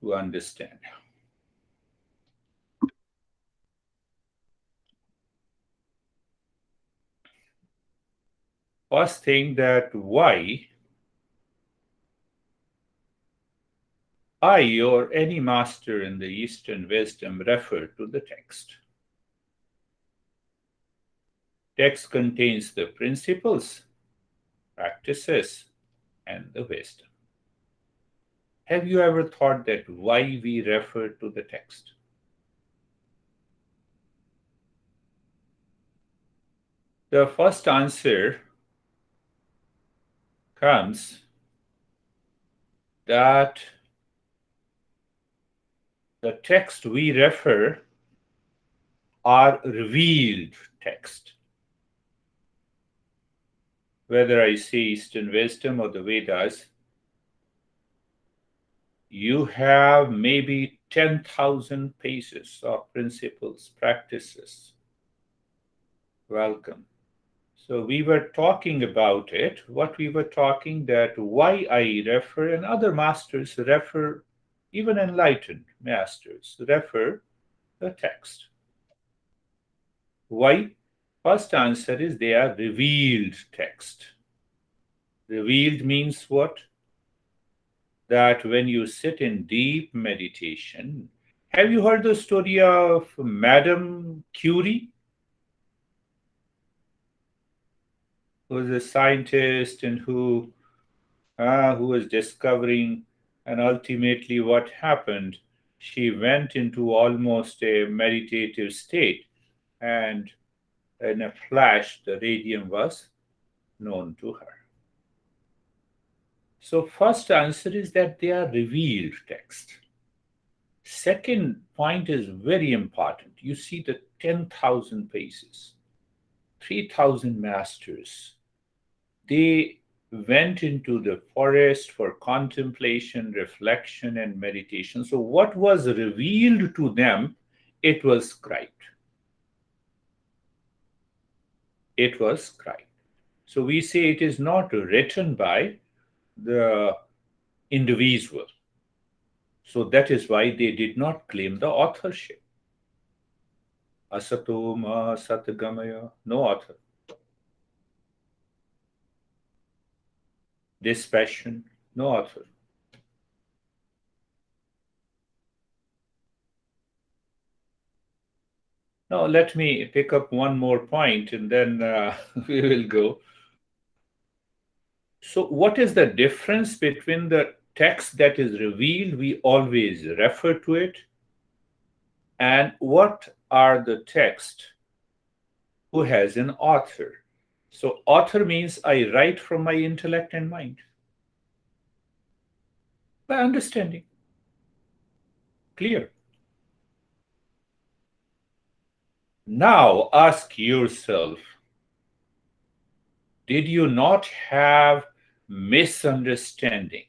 to understand. First thing, that why I or any master in the Eastern wisdom refer to the text. Text contains the principles, practices, and the wisdom. Have you ever thought that why we refer to the text? The first answer comes that the text we refer are revealed text. Whether I say Eastern wisdom or the Vedas, you have maybe 10,000 pages of principles, practices. Welcome. So we were talking about it. What we were talking, that why I refer, and other masters refer, even enlightened masters refer the text. Why? First answer is they are revealed text. Revealed means what? That when you sit in deep meditation, have you heard the story of Madame Curie, who was a scientist and who was discovering, and ultimately what happened? She went into almost a meditative state, and in a flash, the radium was known to her. So first answer is that they are revealed text. Second point is very important. You see the 10,000 pages, 3,000 masters. They went into the forest for contemplation, reflection, and meditation. So what was revealed to them, it was scribed. It was scribed. So we say it is not written by the individual. So that is why they did not claim the authorship. Asato ma satgamaya, no author. Dispassion, no author. Now let me pick up one more point and then we will go. So what is the difference between the text that is revealed, we always refer to it, and what are the text who has an author? So author means I write from my intellect and mind, by understanding. Clear? Now ask yourself, did you not have misunderstanding?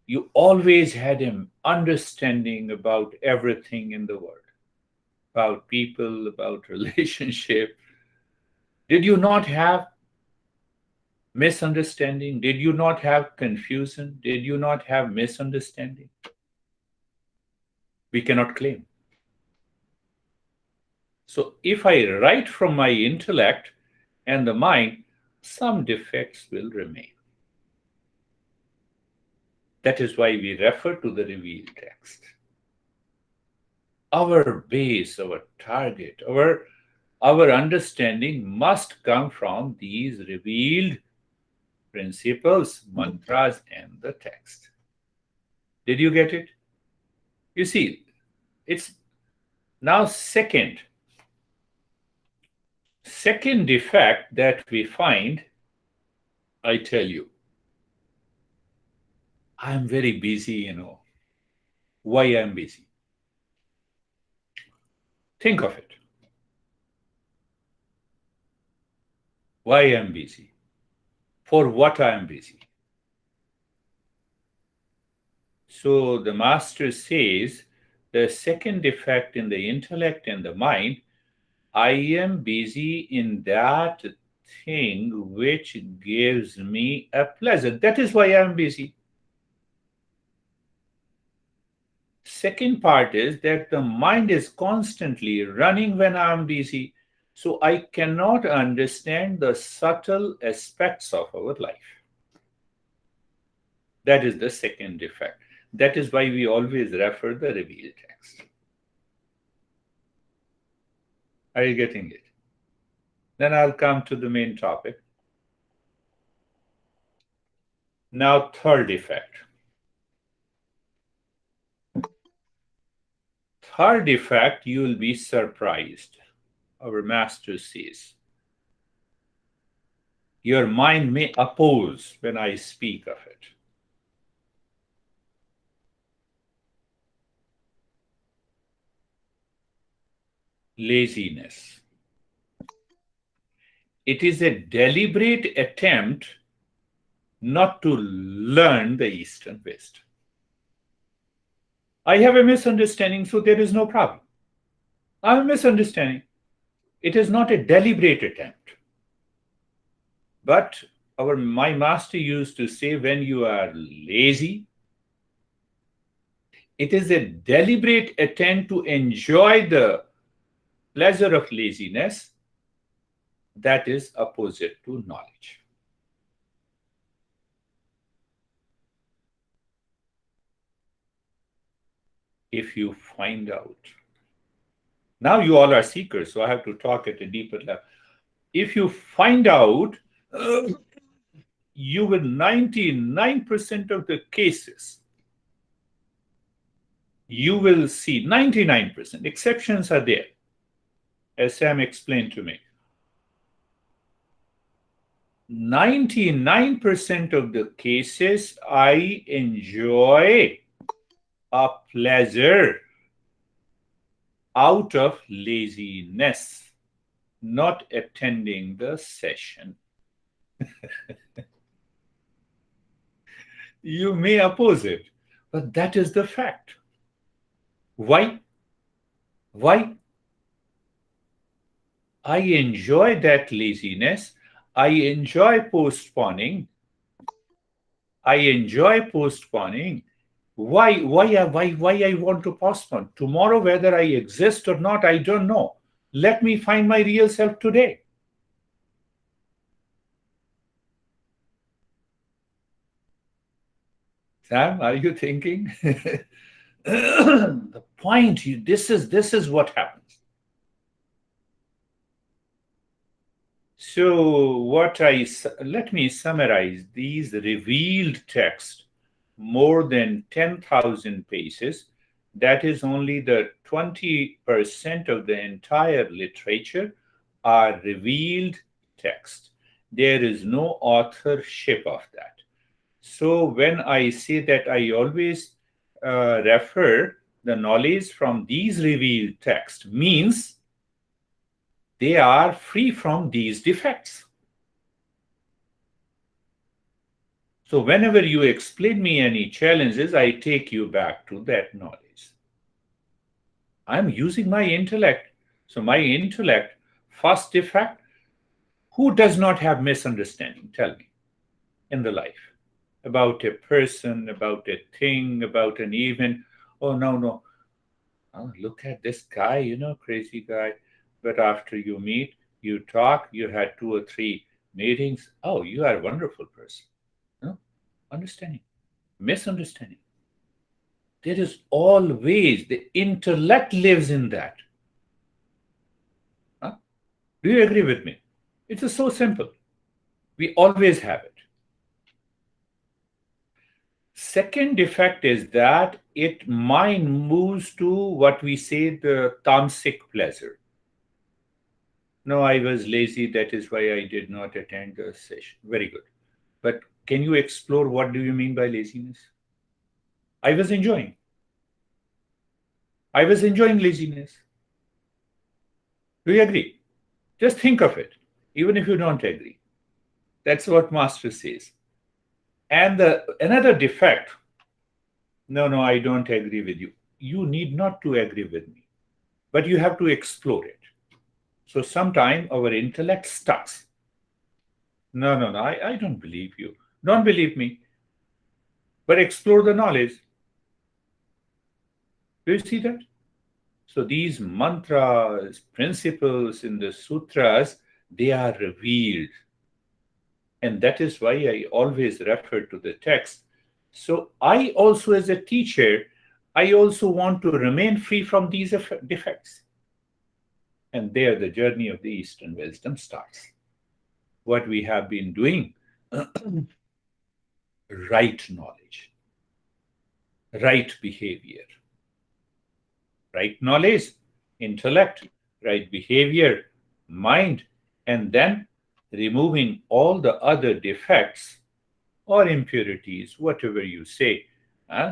You always had an understanding about everything in the world, about people, about relationship. Did you not have misunderstanding? Did you not have confusion? Did you not have misunderstanding? We cannot claim. So if I write from my intellect and the mind, some defects will remain. That is why we refer to the revealed text. Our base, our target, our understanding must come from these revealed principles, mantras, and the text. Did you get it? You see, it's now second defect that we find. I tell you, I'm very busy, Why I'm busy? Think of it. Why I'm busy? For what I'm busy? So the master says the second defect in the intellect and the mind, I am busy in that thing which gives me a pleasure. That is why I am busy. Second part is that the mind is constantly running when I'm busy, so I cannot understand the subtle aspects of our life. That is the second defect. That is why we always refer the revealed text. Are you getting it? Then I'll come to the main topic. Now, third defect. Third defect, you will be surprised. Our master says, your mind may oppose when I speak of it. Laziness. It is a deliberate attempt not to learn the Eastern West. I have a misunderstanding, so there is no problem. I have a misunderstanding. It is not a deliberate attempt. But my master used to say, when you are lazy, it is a deliberate attempt to enjoy the pleasure of laziness that is opposite to knowledge. If you find out, now you all are seekers, so I have to talk at a deeper level. If you find out, you will 99% of the cases, you will see 99%, exceptions are there, as Sam explained to me. 99% of the cases, I enjoy a pleasure out of laziness, not attending the session. You may oppose it, but that is the fact. Why? Why? I enjoy that laziness. I enjoy postponing. I enjoy postponing. Why I want to postpone? Tomorrow, whether I exist or not, I don't know. Let me find my real self today. Sam, are you thinking? The point, this is what happens. So let me summarize these revealed texts, more than 10,000 pages. That is only the 20% of the entire literature are revealed text. There is no authorship of that. So when I say that, I always refer the knowledge from these revealed texts, means they are free from these defects. So whenever you explain me any challenges, I take you back to that knowledge. I'm using my intellect. So my intellect, first defect, who does not have misunderstanding? Tell me, in the life, about a person, about a thing, about an event. Oh, no. Oh, look at this guy, crazy guy. But after you meet, you talk, you had 2 or 3 meetings. Oh, you are a wonderful person. No? Understanding. Misunderstanding. There is always, the intellect lives in that. Huh? Do you agree with me? It is so simple. We always have it. Second defect is that mind moves to what we say the tamasic pleasure. No, I was lazy. That is why I did not attend the session. Very good. But can you explore what do you mean by laziness? I was enjoying. I was enjoying laziness. Do you agree? Just think of it, even if you don't agree. That's what Master says. And another defect, no, I don't agree with you. You need not to agree with me, but you have to explore it. So sometimes our intellect stucks. No, I don't believe you. Don't believe me, but explore the knowledge. Do you see that? So these mantras, principles in the sutras, they are revealed. And that is why I always refer to the text. So I also, as a teacher, I also want to remain free from these defects. And there the journey of the Eastern wisdom starts. What we have been doing, right knowledge, right behavior, right knowledge, intellect, right behavior, mind, and then removing all the other defects or impurities, whatever you say,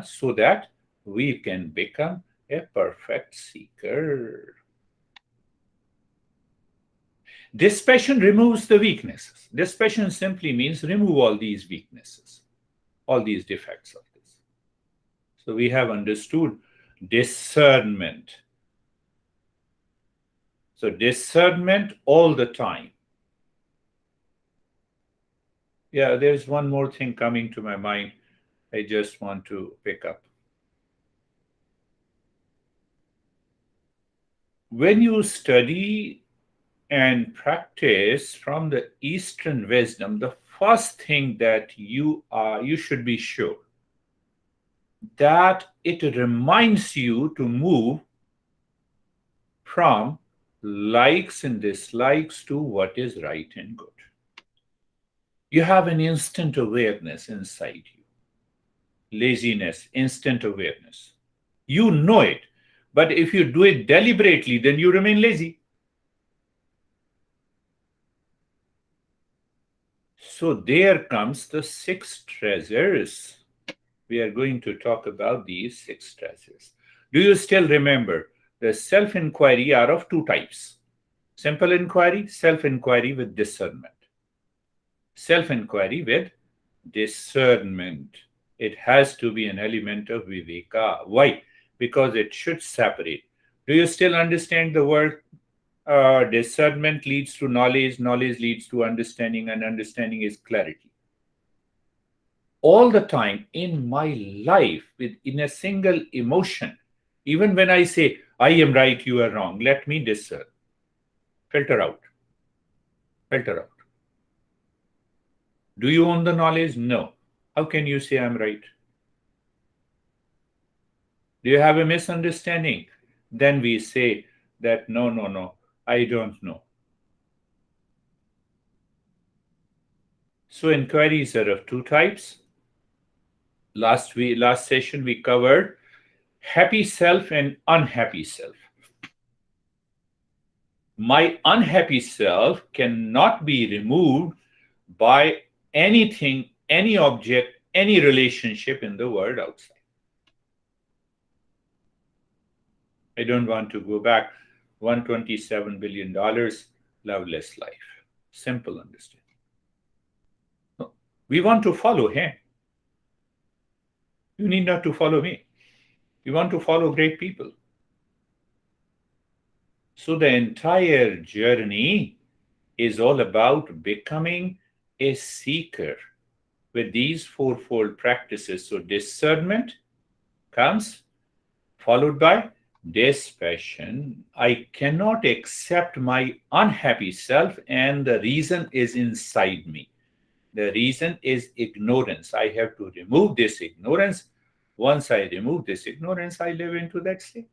so that we can become a perfect seeker. Dispassion removes the weaknesses. Dispassion simply means remove all these weaknesses, all these defects of this. So we have understood discernment. So discernment all the time. Yeah, there's one more thing coming to my mind. I just want to pick up. When you study and practice from the Eastern wisdom, the first thing that you should be sure that it reminds you to move from likes and dislikes to what is right and good. You have an instant awareness inside you. Laziness, instant awareness. You know it. But if you do it deliberately, then you remain lazy. So there comes the six treasures. We are going to talk about these six treasures. Do you still remember the self inquiry are of two types? Simple inquiry, self inquiry with discernment. Self inquiry with discernment. It has to be an element of viveka. Why? Because it should separate. Do you still understand the word discernment leads to knowledge, knowledge leads to understanding, and understanding is clarity. All the time in my life, in a single emotion, even when I say, I am right, you are wrong, let me discern. Filter out. Filter out. Do you own the knowledge? No. How can you say I'm right? Do you have a misunderstanding? Then we say that no, no, no, I don't know. So inquiries are of two types. Last session we covered happy self and unhappy self. My unhappy self cannot be removed by anything, any object, any relationship in the world outside. I don't want to go back. $127 billion, loveless life. Simple understanding. No, we want to follow him. You need not to follow me. We want to follow great people. So the entire journey is all about becoming a seeker with these fourfold practices. So discernment comes followed by dispassion. I cannot accept my unhappy self, and the reason is inside me. The reason is ignorance. I have to remove this ignorance. Once I remove this ignorance, I live into that state.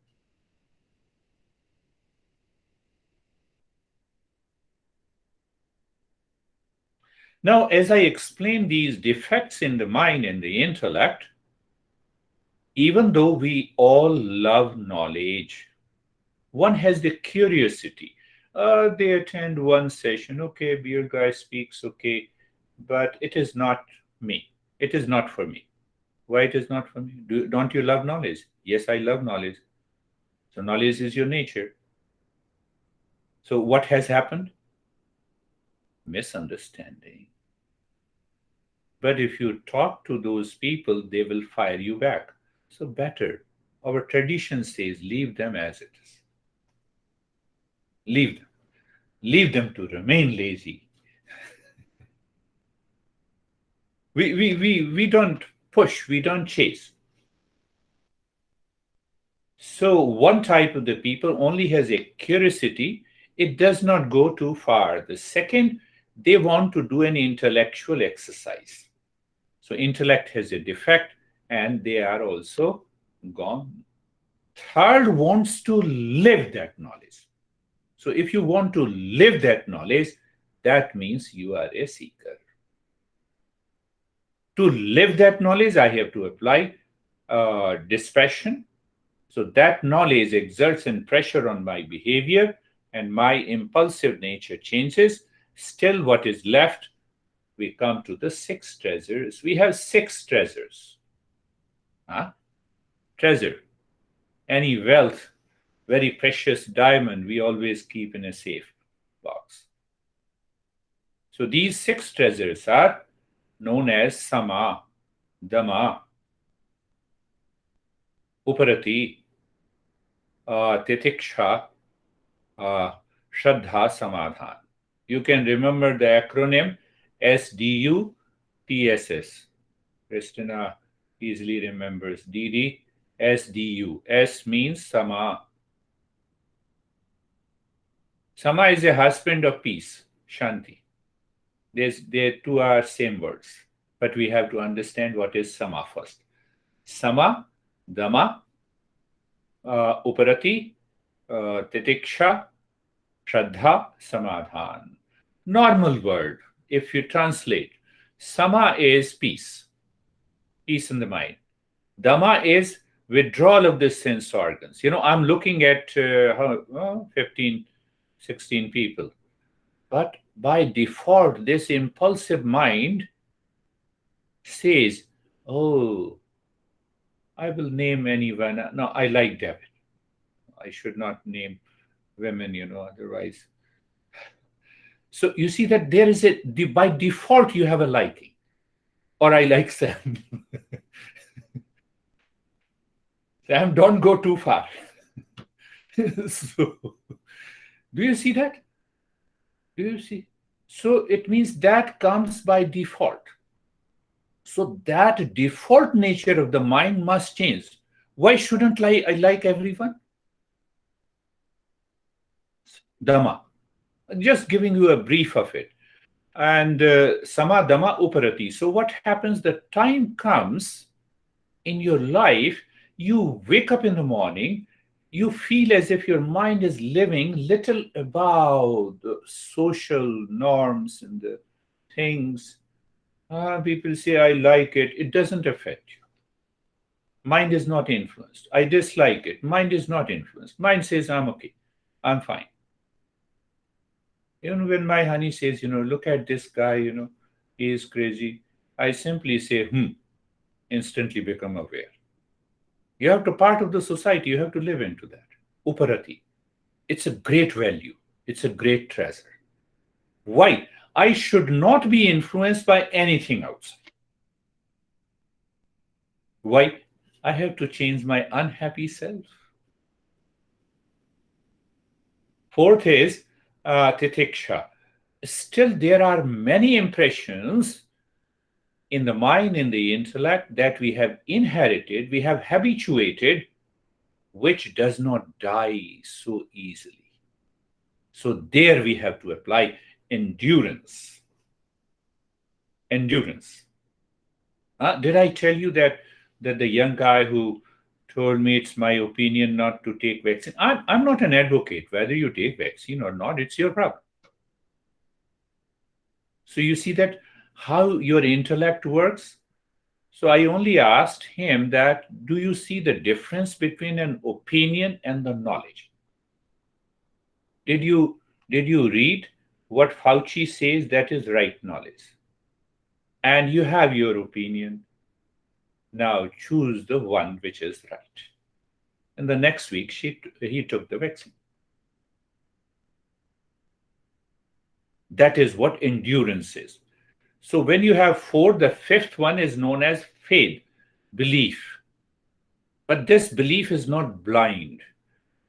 Now, as I explain these defects in the mind and the intellect, even though we all love knowledge, one has the curiosity. They attend one session, okay, beer guy speaks, okay, but it is not me. It is not for me. Why it is not for me? Don't you love knowledge? Yes, I love knowledge. So knowledge is your nature. So what has happened? Misunderstanding. But if you talk to those people, they will fire you back. So better. Our tradition says leave them as it is. Leave them. Leave them to remain lazy. We don't push, we don't chase. So one type of the people only has a curiosity, it does not go too far. The second, they want to do an intellectual exercise. So intellect has a defect and they are also gone. Third wants to live that knowledge. So if you want to live that knowledge, that means you are a seeker. To live that knowledge, I have to apply dispassion. So that knowledge exerts an pressure on my behavior and my impulsive nature changes. Still, what is left? We come to the six treasures. We have six treasures. Huh? Treasure. Any wealth, very precious diamond, we always keep in a safe box. So these six treasures are known as sama, dhamma, uparati, titiksha, shraddha, samadhan. You can remember the acronym SDU, TSS. Christina easily remembers DD, SDU. S means sama. Sama is a husband of peace, shanti. They two are same words, but we have to understand what is sama first. Sama, dhamma, uparati, titiksha, shraddha, samadhan. Normal word, if you translate, sama is peace, peace in the mind. Dhamma is withdrawal of the sense organs. I'm looking at 15, 16 people. But by default, this impulsive mind says, oh, I will name anyone. No, I like David. I should not name women, otherwise. So you see that there is by default, you have a liking. Or I like Sam. Sam, don't go too far. So, do you see that? Do you see? So it means that comes by default. So that default nature of the mind must change. Why shouldn't I like everyone? Dhamma. Just giving you a brief of it. And sama, dhamma, uparati. So what happens? The time comes in your life, you wake up in the morning, you feel as if your mind is living little above the social norms and the things. People say, I like it. It doesn't affect you. Mind is not influenced. I dislike it. Mind is not influenced. Mind says, I'm okay. I'm fine. When my honey says, look at this guy, he is crazy, I simply say, instantly become aware. You have to part of the society, you have to live into that. Uparati. It's a great value. It's a great treasure. Why? I should not be influenced by anything outside. Why? I have to change my unhappy self. Fourth is titiksha. Still, there are many impressions in the mind, in the intellect that we have inherited, we have habituated, which does not die so easily. So there we have to apply endurance. Endurance. Did I tell you that the young guy who told me it's my opinion not to take vaccine? I'm not an advocate. Whether you take vaccine or not, it's your problem. So you see that how your intellect works. So I only asked him that, do you see the difference between an opinion and the knowledge? Did you read what Fauci says that is right knowledge? And you have your opinion. Now choose the one which is right. And the next week, he took the vaccine. That is what endurance is. So when you have four, the fifth one is known as faith, belief. But this belief is not blind.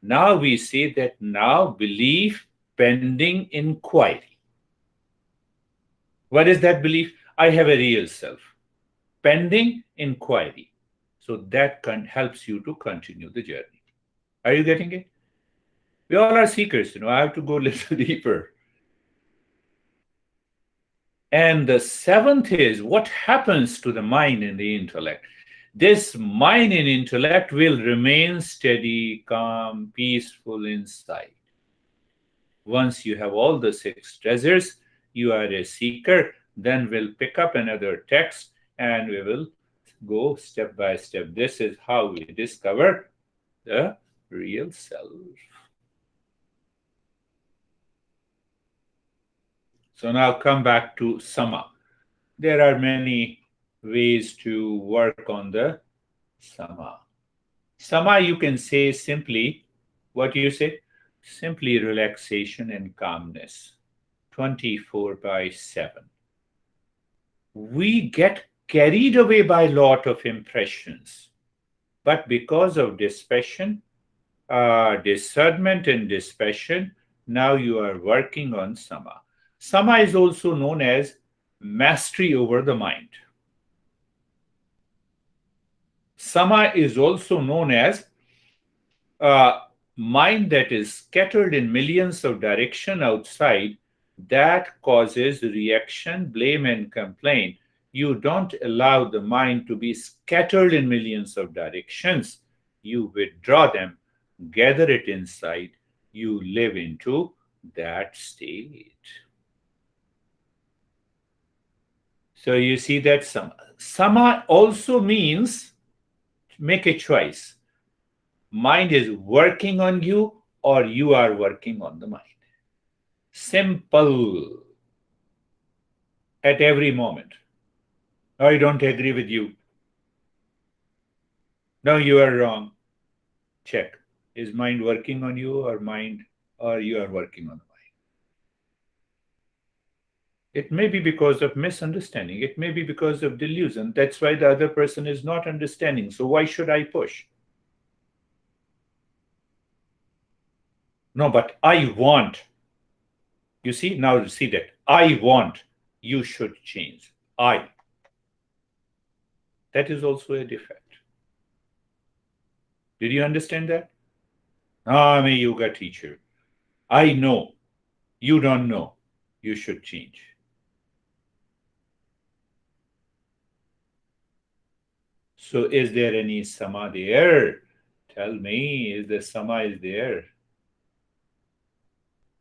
Now we say that now belief pending inquiry. What is that belief? I have a real self. Pending inquiry. So that helps you to continue the journey. Are you getting it? We all are seekers, I have to go a little deeper. And the seventh is what happens to the mind and the intellect. This mind and intellect will remain steady, calm, peaceful inside. Once you have all the six treasures, you are a seeker. Then we'll pick up another text and we will go step by step. This is how we discover the real self. So now come back to sama. There are many ways to work on the sama. Sama, you can say simply, what do you say? Simply relaxation and calmness, 24 by 7. We get carried away by a lot of impressions, but because of dispassion, discernment and dispassion, now you are working on sama. Sama is also known as mastery over the mind. Sama is also known as a mind that is scattered in millions of directions outside, that causes reaction, blame, and complaint. You don't allow the mind to be scattered in millions of directions. You withdraw them, gather it inside, you live into that state. So you see that sama. Sama also means make a choice. Mind is working on you or you are working on the mind. Simple. At every moment. I don't agree with you. No, you are wrong. Check. Is mind working on you or you are working on the mind? It may be because of misunderstanding. It may be because of delusion. That's why the other person is not understanding. So why should I push? No, but I want. You see, now see that. I want. You should change. I. That is also a defect. Did you understand that? I'm a yoga teacher. I know. You don't know. You should change. So is there any sama there? Tell me, is the sama is there?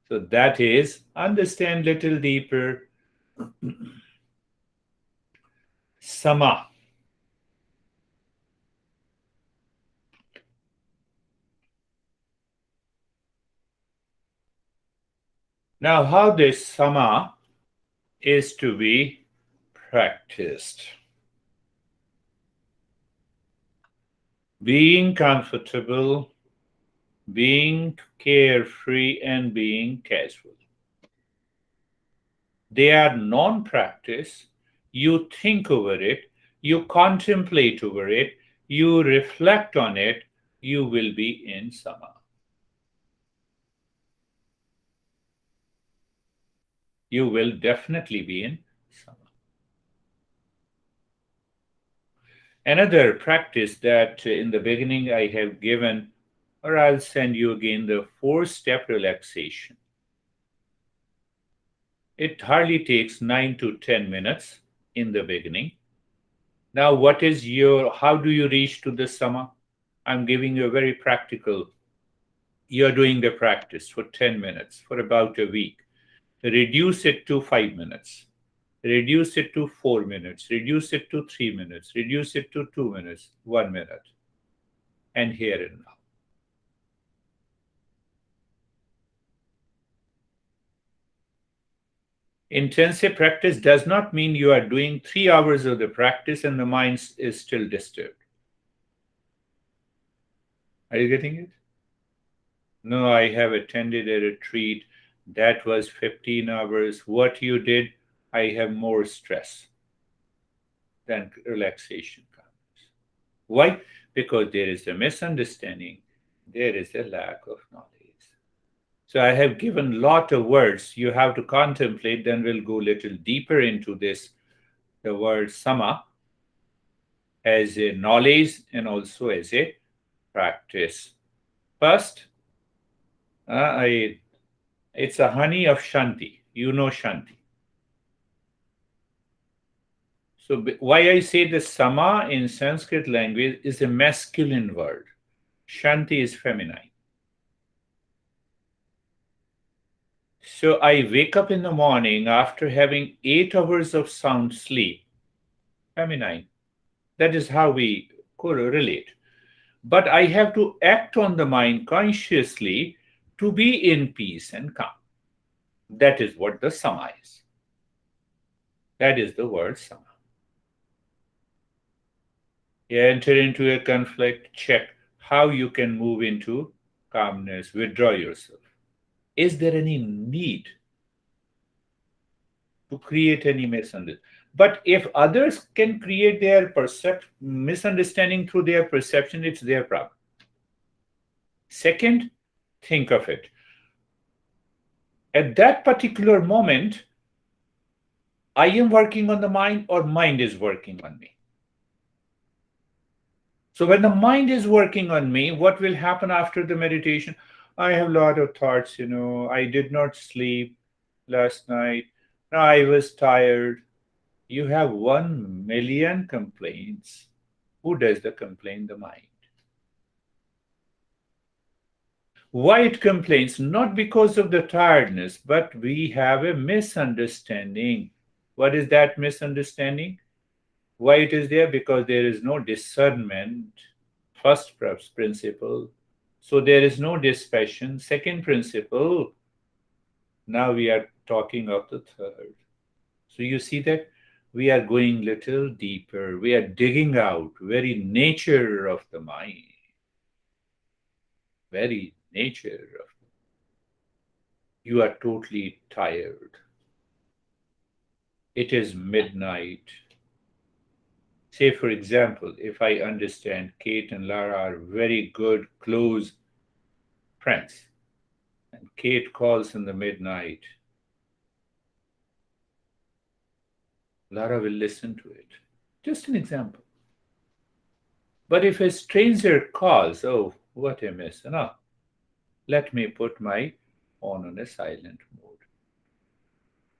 So that is, understand little deeper. Sama. Now, how this sama is to be practiced. Being comfortable, being carefree, and being casual. They are non-practice. You think over it, you contemplate over it, you reflect on it, you will be in sama. You will definitely be in sama. Another practice that in the beginning I have given, or I'll send you again, the 4-step relaxation. It hardly takes 9 to 10 minutes in the beginning. Now, how do you reach to the sama? I'm giving you a very practical. You're doing the practice for 10 minutes for about a week. Reduce it to 5 minutes. Reduce it to 4 minutes. Reduce it to 3 minutes. Reduce it to 2 minutes, 1 minute. And here and now. Intensive practice does not mean you are doing 3 hours of the practice and the mind is still disturbed. Are you getting it? No, I have attended a retreat that was 15 hours. What you did, I have more stress than relaxation comes. Why? Because there is a misunderstanding. There is a lack of knowledge. So I have given a lot of words. You have to contemplate, then we'll go a little deeper into this. The word sama as a knowledge and also as a practice. First, it's a honey of Shanti. You know Shanti. So why I say the sama in Sanskrit language is a masculine word. Shanti is feminine. So I wake up in the morning after having 8 hours of sound sleep. Feminine. That is how we correlate. But I have to act on the mind consciously to be in peace and calm. That is what the sama is. That is the word sama. You enter into a conflict, check how you can move into calmness, withdraw yourself. Is there any need to create any misunderstanding? But if others can create their misunderstanding through their perception, it's their problem. Second, think of it. At that particular moment, I am working on the mind or mind is working on me. So when the mind is working on me, what will happen after the meditation? I have a lot of thoughts, I did not sleep last night. I was tired. You have 1 million complaints. Who does the complaint? The mind. Why it complains? Not because of the tiredness, but we have a misunderstanding. What is that misunderstanding? Why it is there? Because there is no discernment. First principle. So there is no dispassion. Second principle. Now we are talking of the third. So you see that we are going little deeper. We are digging out very nature of the mind. Very nature of you are totally tired. It is midnight. Say, for example, if I understand Kate and Lara are very good, close friends, and Kate calls in the midnight, Lara will listen to it. Just an example. But if a stranger calls, oh, what a mess. No, let me put my phone on a silent mode.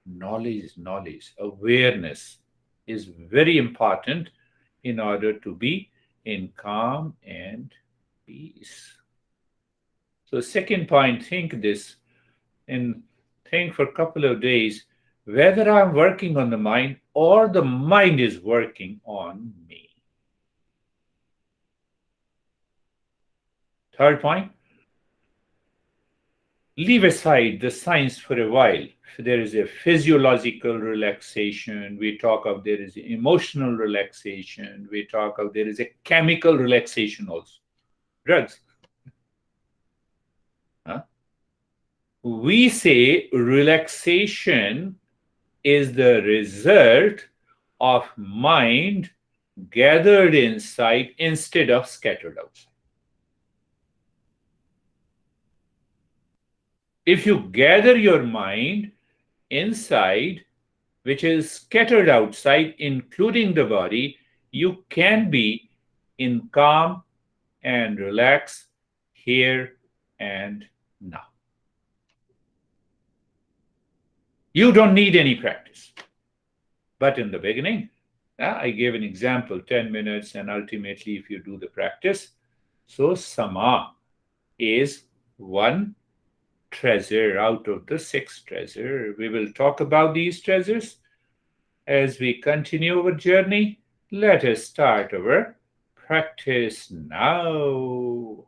Knowledge, awareness is very important in order to be in calm and peace. So second point, think this and think for a couple of days whether I'm working on the mind or the mind is working on me. Third point, leave aside the science for a while. There is a physiological relaxation. We talk of there is emotional relaxation. We talk of there is a chemical relaxation also. Drugs. Huh? We say relaxation is the result of mind gathered inside instead of scattered outside. If you gather your mind inside, which is scattered outside, including the body, you can be in calm and relax here and now. You don't need any practice. But in the beginning, I gave an example, 10 minutes, and ultimately if you do the practice. So sama is one treasure out of the 6 treasures. We will talk about these treasures as we continue our journey. Let us start our practice now.